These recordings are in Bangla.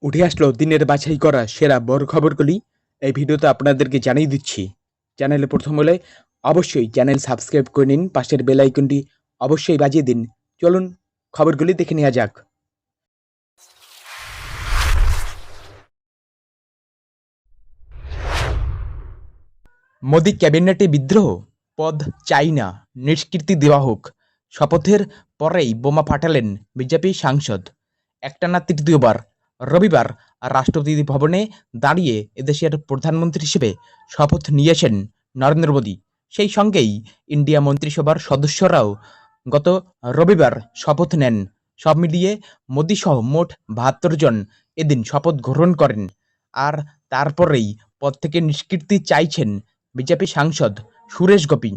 উঠে আসলো দিনের বাছাই করা সেরা বড় খবরগুলি। এই ভিডিওতে আপনাদেরকে জানিয়ে দিচ্ছি। চ্যানেলে প্রথম হলে অবশ্যই চ্যানেল সাবস্ক্রাইব করে নিন, পাশের বেল আইকনটি অবশ্যই বাজিয়ে দিন। চলুন খবরগুলি দেখে নেওয়া যাক। মোদি ক্যাবিনেটে বিদ্রোহ, পদ চাই না, নিষ্কৃতি দেওয়া হোক। শপথের পরেই বোমা ফাটালেন বিজেপি সাংসদ। একটানা তৃতীয়বার রবিবার রাষ্ট্রপতি ভবনে দাঁড়িয়ে এদেশের প্রধানমন্ত্রী হিসেবে শপথ নিয়েছেন নরেন্দ্র মোদী। সেই সঙ্গেই ইন্ডিয়া মন্ত্রিসভার সদস্যরাও গত রবিবার শপথ নেন। সব মিলিয়ে মোদী সহ মোট ৭২ জন এদিন শপথ গ্রহণ করেন। আর তারপরেই পদ থেকে নিষ্কৃতি চাইছেন বিজেপি সাংসদ সুরেশ গোপী।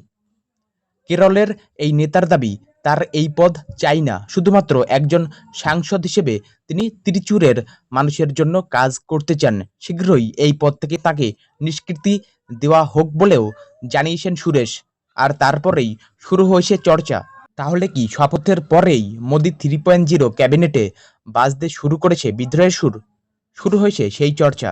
কেরলের এই নেতার দাবি, তার এই পদ চাই না, শুধুমাত্র একজন সাংসদ হিসেবে তিনি ত্রিচুরের মানুষের জন্য কাজ করতে চান। শীঘ্রই এই পদ থেকে তাকে নিষ্কৃতি দেওয়া হোক বলেও জানিয়েছেন সুরেশ। আর তারপরেই শুরু হয়েছে চর্চা। তাহলে কি শপথের পরেই মোদি 3.0 ক্যাবিনেটে বাজতে শুরু করেছে বিদ্রোহের সুর? শুরু হয়েছে সেই চর্চা।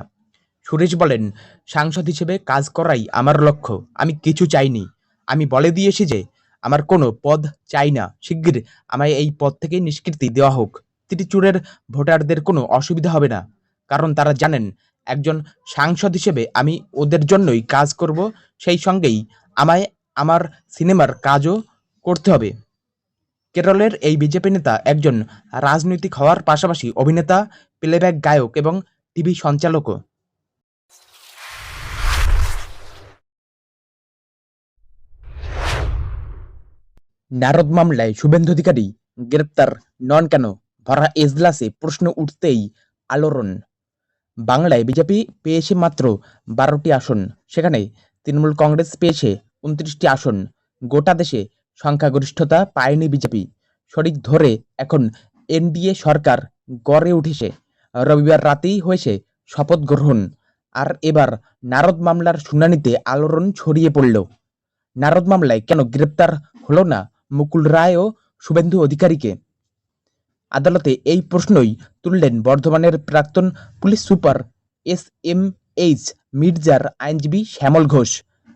সুরেশ বলেন, সাংসদ হিসেবে কাজ করাই আমার লক্ষ্য, আমি কিছু চাইনি। আমি বলে দিয়েছি যে আমার কোনো পদ চাই না, শিগগির আমায় এই পদ থেকে নিষ্কৃতি দেওয়া হোক। ত্রিচুরের ভোটারদের কোনো অসুবিধা হবে না, কারণ তারা জানেন একজন সাংসদ হিসেবে আমি ওদের জন্যই কাজ করব। সেই সঙ্গেই আমায় আমার সিনেমার কাজও করতে হবে। কেরলের এই বিজেপি নেতা একজন রাজনৈতিক হওয়ার পাশাপাশি অভিনেতা, প্লেব্যাক গায়ক এবং টিভি সঞ্চালকও। নারদ মামলায় শুভেন্দু অধিকারী গ্রেপ্তার নন কেন, ভরা এজলাসে প্রশ্ন উঠতেই আলোড়ন। বাংলায় বিজেপি পেয়েছে মাত্র 12টি আসন, সেখানে তৃণমূল কংগ্রেস পেয়েছে 29টি আসন। গোটা দেশে সংখ্যাগরিষ্ঠতা পায়নি বিজেপি। শরিক ধরে এখন এনডিএ সরকার গড়ে উঠেছে। রবিবার রাতেই হয়েছে শপথ গ্রহণ। আর এবার নারদ মামলার শুনানিতে আলোড়ন ছড়িয়ে পড়ল। নারদ মামলায় কেন গ্রেপ্তার হলো না মুকুল রায় ও শুভেন্দু অধিকারীকে? আদালতে এই প্রশ্নই তুললেন বর্ধমানের প্রাক্তন পুলিশ সুপার SMH মির্জার আইনজীবী শ্যামল ঘোষ।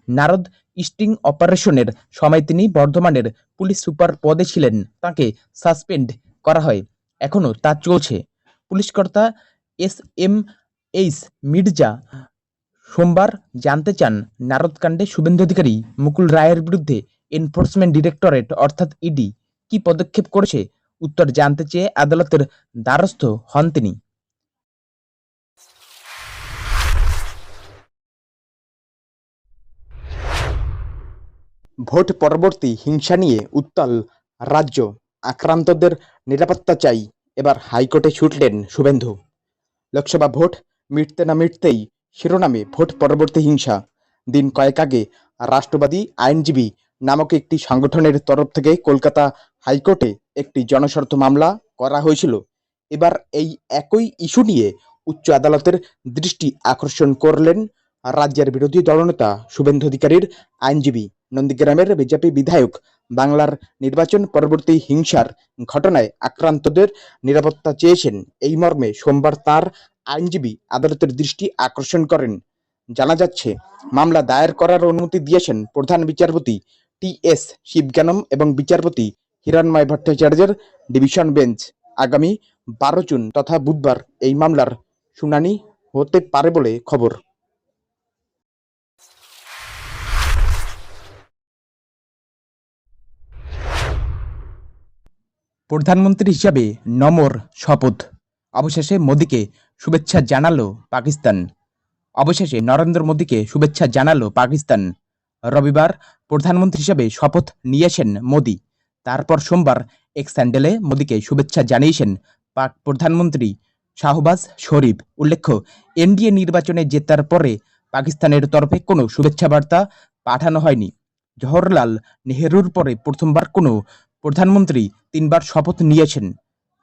নারদ স্টিং অপারেশনের সময় তিনি বর্ধমানের পুলিশ সুপার পদে ছিলেন, তাকে সাসপেন্ড করা হয়, এখনও তা চলছে। পুলিশ কর্তা SMH মির্জা সোমবার জানতে চান, নারদকাণ্ডে শুভেন্দু অধিকারী, মুকুল রায়ের বিরুদ্ধে এনফোর্সমেন্ট ডিরেক্টরেট অর্থাৎ ইডি কি পদক্ষেপ করেছে। উত্তর জানতে চেয়ে আদালতের দ্বারস্থ হন তিনি। ভোট পরবর্তী হিংসা নিয়ে উত্তাল রাজ্য, আক্রান্তদের নিরাপত্তা চাই, এবার হাইকোর্টে ছুটলেন শুভেন্দু। লোকসভা ভোট মিটতে না মিটতেই শিরোনামে ভোট পরবর্তী হিংসা। দিন কয়েক আগে রাষ্ট্রবাদী আইনজীবী নামক একটি সংগঠনের তরফ থেকে কলকাতা হাইকোর্টে একটি জনস্বার্থ মামলা করা হয়েছিল। এবার এই একই ইস্যু নিয়ে উচ্চ আদালতের দৃষ্টি আকর্ষণ করলেন রাজ্যের বিরোধী দলনেতা শুভেন্দু অধিকারীর আইনজীবী। নন্দীগ্রামের বিজেপি বিধায়ক বাংলার নির্বাচন পরবর্তী হিংসার ঘটনায় আক্রান্তদের নিরাপত্তা চেয়েছেন, এই মর্মে সোমবার তার আইনজীবী আদালতের দৃষ্টি আকর্ষণ করেন। জানা যাচ্ছে, মামলা দায়ের করার অনুমতি দিয়েছেন প্রধান বিচারপতি TS শিবজ্ঞানম এবং বিচারপতি হিরণময় ভট্টাচার্যের ডিভিশন বেঞ্চ। আগামী 12 জুন তথা বুধবার এই মামলার শুনানি হতে পারে বলে খবর। প্রধানমন্ত্রী হিসাবে নমর শপথ, অবশেষে মোদীকে শুভেচ্ছা জানালো পাকিস্তান। অবশেষে নরেন্দ্র মোদীকে শুভেচ্ছা জানালো পাকিস্তান। রবিবার প্রধানমন্ত্রী হিসেবে শপথ নিয়েছেন মোদী। তারপর সোমবার এক্স হ্যান্ডেলে মোদীকে শুভেচ্ছা জানিয়েছেন পাক প্রধানমন্ত্রী শাহবাজ শরীফ। উল্লেখ্য, এনডিএ নির্বাচনে জেতার পরে পাকিস্তানের তরফে কোনো শুভেচ্ছা বার্তা পাঠানো হয়নি। জওহরলাল নেহরুর পরে প্রথমবার কোনো প্রধানমন্ত্রী 3বার শপথ নিয়েছেন।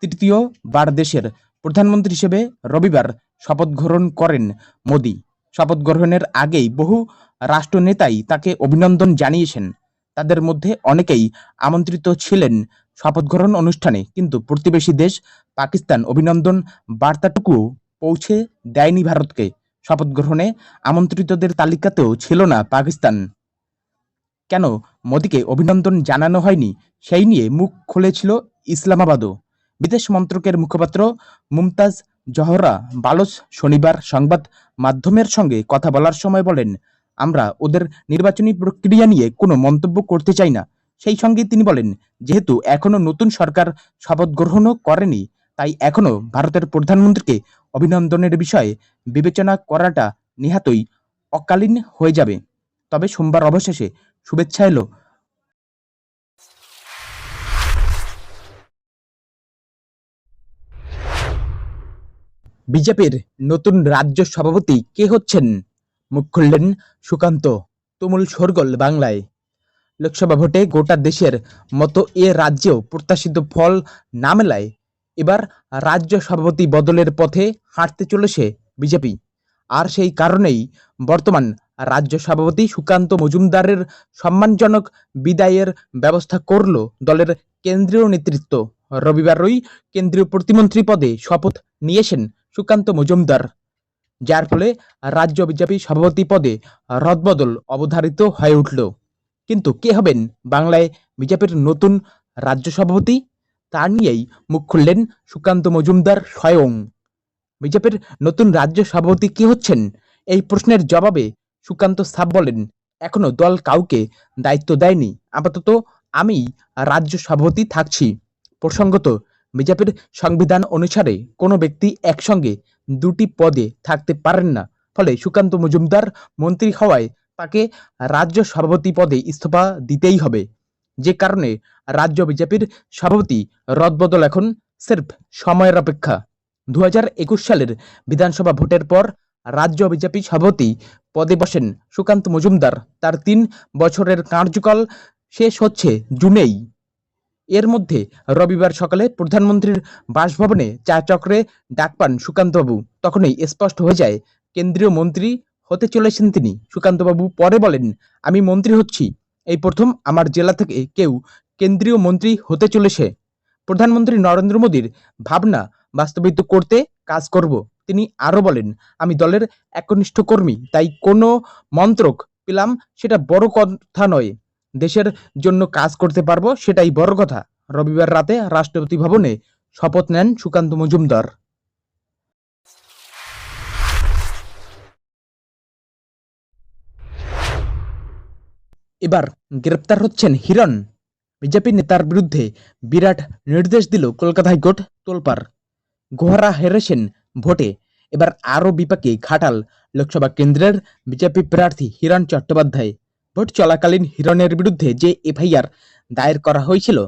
তৃতীয়বার দেশের প্রধানমন্ত্রী হিসেবে রবিবার শপথ গ্রহণ করেন মোদী। শপথ গ্রহণের আগেই বহু রাষ্ট্রনেতাই তাকে অভিনন্দন জানিয়েছেন। তাদের মধ্যে অনেকেই আমন্ত্রিত ছিলেন শপথ গ্রহণ অনুষ্ঠানে, কিন্তু প্রতিবেশী দেশ পাকিস্তান অভিনন্দন বার্তাটুকুও পৌঁছে দেয়নি ভারতকে। শপথ গ্রহণে আমন্ত্রিতদের তালিকাতেও ছিল না পাকিস্তান। কেন মোদিকে অভিনন্দন জানানো হয়নি সেই নিয়ে মুখ খুলেছিল ইসলামাবাদও। বিদেশ মন্ত্রকের মুখপাত্র মুমতাজ জহরা বালোচ শনিবার সংবাদ মাধ্যমের সঙ্গে কথা বলার সময় বলেন, আমরা ওদের নির্বাচনী প্রক্রিয়া নিয়ে কোনো মন্তব্য করতে চাই না। সেই সঙ্গে তিনি বলেন, যেহেতু এখনো নতুন সরকার শপথ গ্রহণও করেনি, তাই এখনো ভারতের প্রধানমন্ত্রীকে অভিনন্দনের বিষয়ে বিবেচনা করাটা নিহাতই অকালীন হয়ে যাবে। তবে সোমবার অবশেষে শুভেচ্ছা এলো। বিজেপির নতুন রাজ্য সভাপতি কে হচ্ছেন? মুখ খুললেন সুকান্ত। তুমুল শোরগোল বাংলায়। লোকসভা ভোটে গোটা দেশের মতো এ রাজ্যেও প্রত্যাশিত ফল না মেলায় এবার রাজ্য সভাপতি বদলের পথে হাঁটতে চলেছে বিজেপি। আর সেই কারণেই বর্তমান রাজ্য সভাপতি সুকান্ত মজুমদারের সম্মানজনক বিদায়ের ব্যবস্থা করল দলের কেন্দ্রীয় নেতৃত্ব। রবিবারই কেন্দ্রীয় প্রতিমন্ত্রী পদে শপথ নিয়েছেন সুকান্ত মজুমদার, যার ফলে রাজ্য বিজেপি সভাপতি পদে রদবদল অবধারিত হয়ে উঠল। কিন্তু কে হবেন বাংলায় বিজেপির নতুন রাজ্য সভাপতি, তা নিয়েই মুখ খুললেন সুকান্ত মজুমদার স্বয়ং। বিজেপির নতুন রাজ্য সভাপতি কে হচ্ছেন, এই প্রশ্নের জবাবে সুকান্ত সাফ বলেন, এখনো দল কাউকে দায়িত্ব দেয়নি, আপাতত আমি রাজ্য সভাপতি থাকছি। প্রসঙ্গত, বিজেপির সংবিধান অনুসারে কোনো ব্যক্তি একসঙ্গে দুটি পদে থাকতে পারেন না। ফলে সুকান্ত মজুমদার মন্ত্রী হওয়ায় তাকে রাজ্য সভাপতি পদে ইস্তফা দিতেই হবে। যে কারণে রাজ্য বিজেপির সভাপতি রদবদল এখন সির্ফ সময়ের অপেক্ষা। 2021 সালের বিধানসভা ভোটের পর রাজ্য বিজেপি সভাপতি পদে বসেন সুকান্ত মজুমদার। তার 3 বছরের কার্যকাল শেষ হচ্ছে জুনেই। এর মধ্যে রবিবার সকালে প্রধানমন্ত্রীর বাসভবনে চা চক্রে ডাক পান সুকান্তবাবু। তখনই স্পষ্ট হয়ে যায় কেন্দ্রীয় মন্ত্রী হতে চলেছেন তিনি। সুকান্তবাবু পরে বলেন, আমি মন্ত্রী হচ্ছি, এই প্রথম আমার জেলা থেকে কেউ কেন্দ্রীয় মন্ত্রী হতে চলেছে। প্রধানমন্ত্রী নরেন্দ্র মোদীর ভাবনা বাস্তবায়িত করতে কাজ করব। তিনি আরো বলেন, আমি দলের একনিষ্ঠ কর্মী, তাই কোনো মন্ত্রক পেলাম সেটা বড় কথা নয়, দেশের জন্য কাজ করতে পারবো সেটাই বড় কথা। রবিবার রাতে রাষ্ট্রপতি ভবনে শপথ নেন সুকান্ত মজুমদার। এবার গ্রেপ্তার হচ্ছেন হিরণ। বিজেপি নেতার বিরুদ্ধে বিরাট নির্দেশ দিল কলকাতা হাইকোর্ট। তোলপাড়, গোহারা হেরেছেন ভোটে, এবার আরও বিপাকে ঘাটাল লোকসভা কেন্দ্রের বিজেপি প্রার্থী হিরণ চট্টোপাধ্যায়। ভোট চলাকালীন হিরণের বিরুদ্ধে যে এফআইআর দায়ের করা হয়েছিল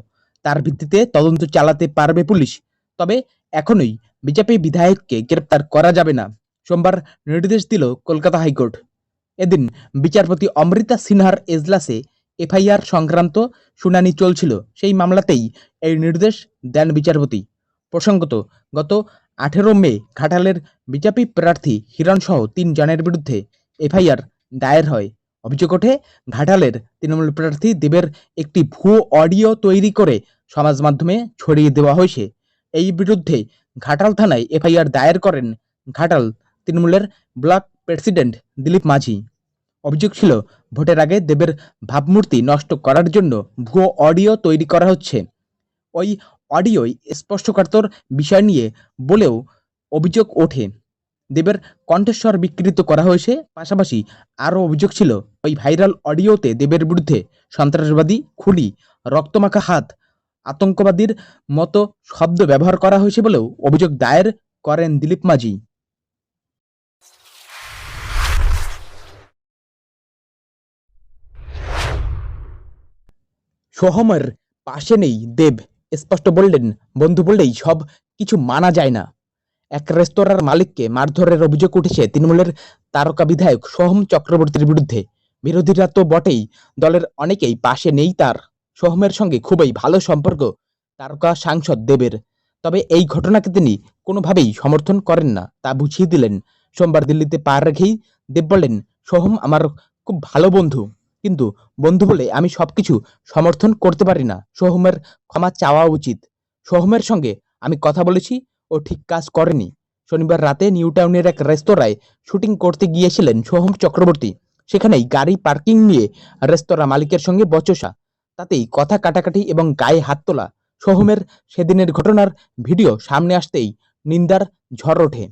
তার ভিত্তিতে তদন্ত চালাতে পারবে পুলিশ। তবে এখনই বিজেপি বিধায়ককে গ্রেপ্তার করা যাবে না, সোমবার নির্দেশ দিল কলকাতা হাইকোর্ট। এদিন বিচারপতি অমৃতা সিনহার এজলাসে এফআইআর সংক্রান্ত শুনানি চলছিল। সেই মামলাতেই এই নির্দেশ দেন বিচারপতি। প্রসঙ্গত, গত 18 মে ঘাটালের বিজেপি প্রার্থী হিরণ সহ 3 জনের বিরুদ্ধে এফআইআর দায়ের হয়। অভিযোগ ওঠে, ঘাটালের তৃণমূল প্রার্থী দেবের একটি ভুয়ো অডিও তৈরি করে সমাজ মাধ্যমে ছড়িয়ে দেওয়া হয়েছে। এই বিরুদ্ধে ঘাটাল থানায় এফআইআর দায়ের করেন ঘাটাল তৃণমূলের ব্লক প্রেসিডেন্ট দিলীপ মাঝি। অভিযোগ ছিল, ভোটের আগে দেবের ভাবমূর্তি নষ্ট করার জন্য ভুয়ো অডিও তৈরি করা হচ্ছে। ওই অডিওয় স্পষ্টকাতর বিষয় নিয়ে বলেও অভিযোগ ওঠে, দেবের কণ্ঠস্বর বিকৃত করা হয়েছে। পাশাপাশি আরও অভিযোগ ছিল, ওই ভাইরাল অডিওতে দেবের বিরুদ্ধে সন্ত্রাসবাদী, খুনি, রক্তমাখা হাত, আতঙ্কবাদীর মতো শব্দ ব্যবহার করা হয়েছে বলেও অভিযোগ দায়ের করেন দিলীপ মাঝি। সোহমের পাশে নেই দেব, স্পষ্ট বললেন, বন্ধু বললেই সব কিছু মানা যায় না। এক রেস্তোরাঁর মালিককে মারধরের অভিযোগ উঠেছে তৃণমূলের তারকা বিধায়ক সোহম চক্রবর্তীর বিরুদ্ধে। বিরোধীরা তো বটেই, দলের অনেকেই পাশে নেই তার। সোহমের সঙ্গে খুবই ভালো সম্পর্ক তারকা সাংসদ দেবের। তবে এই ঘটনাকে তিনি কোনোভাবেই সমর্থন করেন না, তা বুঝিয়ে দিলেন। সোমবার দিল্লিতে পা রেখেই দেব বলেন, সোহম আমার খুব ভালো বন্ধু, কিন্তু বন্ধু বলে আমি সবকিছু সমর্থন করতে পারি না। সোহমের ক্ষমা চাওয়া উচিত। সোহমের সঙ্গে আমি কথা বলেছি, ও ঠিক কাজ করেনি। শনিবার রাতে নিউ টাউনের এক রেস্তোরাঁয় শুটিং করতে গিয়েছিলেন সোহম চক্রবর্তী। সেখানেই গাড়ি পার্কিং নিয়ে রেস্তোরাঁ মালিকের সঙ্গে বচসা, তাতেই কথা কাটাকাটি এবং গায়ে হাত তোলা। সোহমের সেদিনের ঘটনার ভিডিও সামনে আসতেই নিন্দার ঝড় ওঠে।